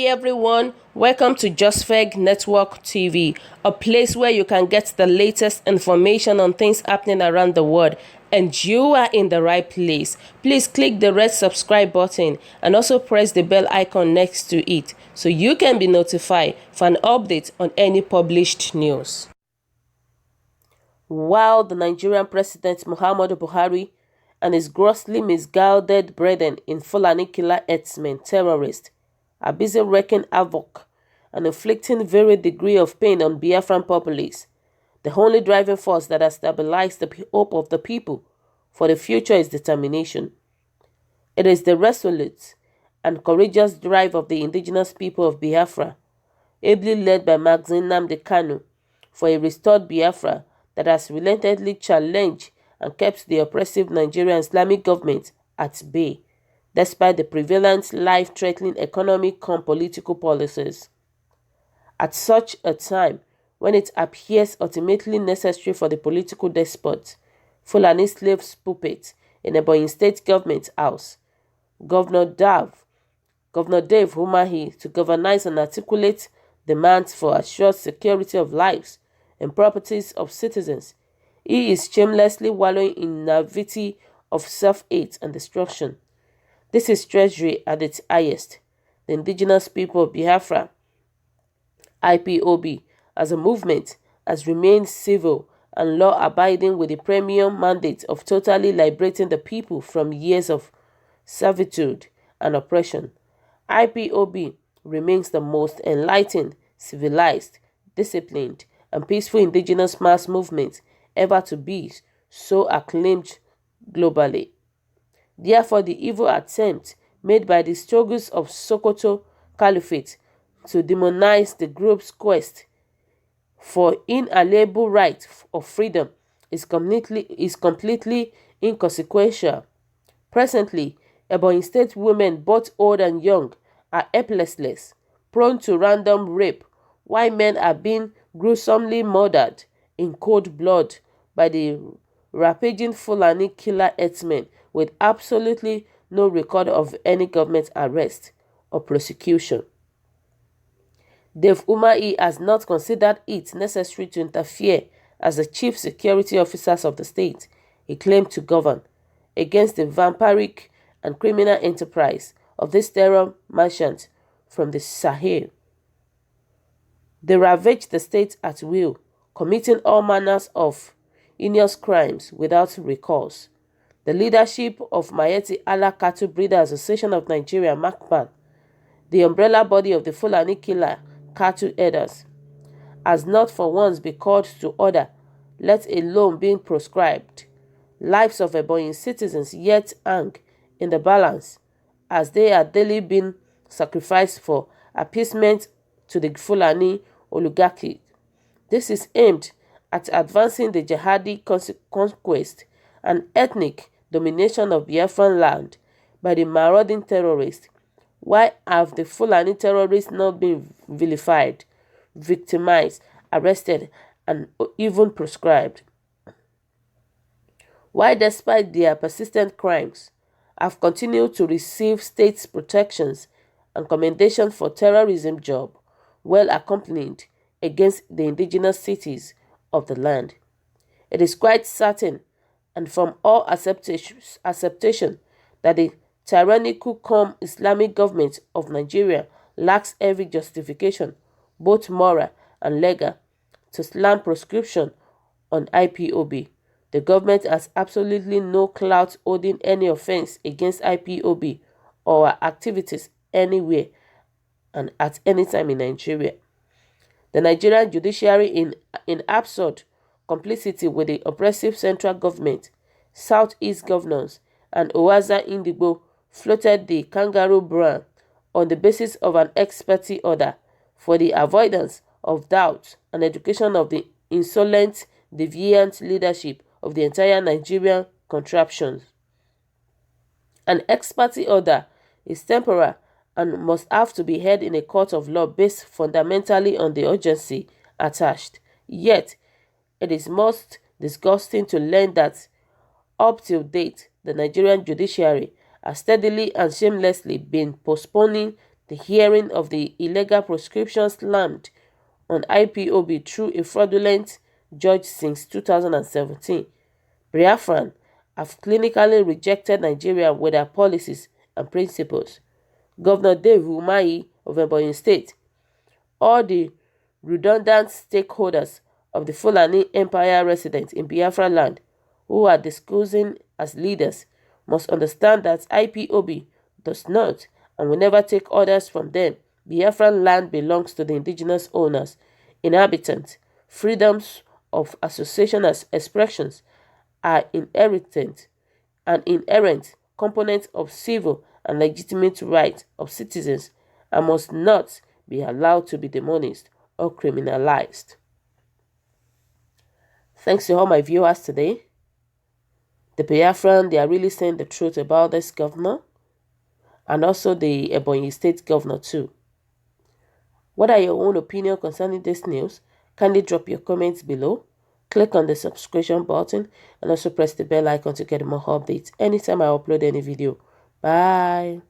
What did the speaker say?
everyone, welcome to Josfeg Network TV, a place where you can get the latest information on things happening around the world, and you are in the right place. Please click the red subscribe button and also press the bell icon next to it so you can be notified for an update on any published news. While the Nigerian President Muhammadu Buhari and his grossly misguided brethren in Fulani killer herdsmen terrorists are busy wreaking havoc and inflicting varied degree of pain on Biafran populace, the only driving force that has stabilized the hope of the people for the future is determination. It is the resolute and courageous drive of the indigenous people of Biafra, ably led by Maxine Nnamdi Kanu, for a restored Biafra that has relentlessly challenged and kept the oppressive Nigerian Islamic government at bay, despite the prevalent life-threatening economic and political policies. At such a time, when it appears ultimately necessary for the political despot, Fulani slaves puppet in Ebonyi State Government House, Governor Dave Umahi, to galvanize and articulate demands for assured security of lives and properties of citizens, he is shamelessly wallowing in naivety of self-hate and destruction. This is Treasury at its highest. The indigenous people of Biafra, IPOB, as a movement, has remained civil and law-abiding with the premium mandate of totally liberating the people from years of servitude and oppression. IPOB remains the most enlightened, civilized, disciplined, and peaceful indigenous mass movement ever to be so acclaimed globally. Therefore, the evil attempt made by the struggles of Sokoto Caliphate to demonize the group's quest for inalienable right of freedom is completely inconsequential. Presently, Ebonyi State women, both old and young, are helpless, prone to random rape, while men are being gruesomely murdered in cold blood by the rampaging Fulani killer herdsmen with absolutely no record of any government arrest or prosecution. Dave Umahi has not considered it necessary to interfere as the chief security officers of the state he claimed to govern against the vampiric and criminal enterprise of this terror merchant from the Sahel. They ravaged the state at will, committing all manners of heinous crimes without recourse. The leadership of Miyetti Allah Cattle Breeders Association of Nigeria, MACBAN, the umbrella body of the Fulani killer cattle herders, has not for once been called to order, let alone being proscribed. Lives of Ebonyi citizens yet hang in the balance as they are daily being sacrificed for appeasement to the Fulani oligarchy. This is aimed at advancing the jihadi conquest and ethnic domination of Biafran land by the marauding terrorists. Why have the Fulani terrorists not been vilified, victimized, arrested, and even proscribed? Why, despite their persistent crimes, have continued to receive state protections and commendation for terrorism job well accompanied against the indigenous cities of the land? It is quite certain and from all acceptation that the tyrannical cum Islamic government of Nigeria lacks every justification, both moral and legal, to slam proscription on IPOB. The government has absolutely no clout holding any offense against IPOB or activities anywhere and at any time in Nigeria. The Nigerian judiciary, in absurd complicity with the oppressive central government, Southeast governors, and Owaza Indigbo, floated the kangaroo brand on the basis of an expertise order for the avoidance of doubt and education of the insolent, deviant leadership of the entire Nigerian contraption. An expertise order is temporal and must have to be heard in a court of law based fundamentally on the urgency attached. Yet, it is most disgusting to learn that, up till date, the Nigerian judiciary has steadily and shamelessly been postponing the hearing of the illegal proscription slammed on IPOB through a fraudulent judge since 2017. Biafran have clinically rejected Nigeria with their policies and principles. Governor Dave Umahi of Ebonyi State, all the redundant stakeholders of the Fulani Empire residents in Biafra land who are discussing as leaders must understand that IPOB does not and will never take orders from them. Biafran land belongs to the indigenous owners, inhabitants. Freedoms of association as expressions are an inherent component of civil and legitimate rights of citizens and must not be allowed to be demonized or criminalized. Thanks to all my viewers today. The Biafran, they are really saying the truth about this governor and also the Ebonyi State governor too. What are your own opinions concerning this news? Kindly drop your comments below. Click on the subscription button and also press the bell icon to get more updates anytime I upload any video. Bye.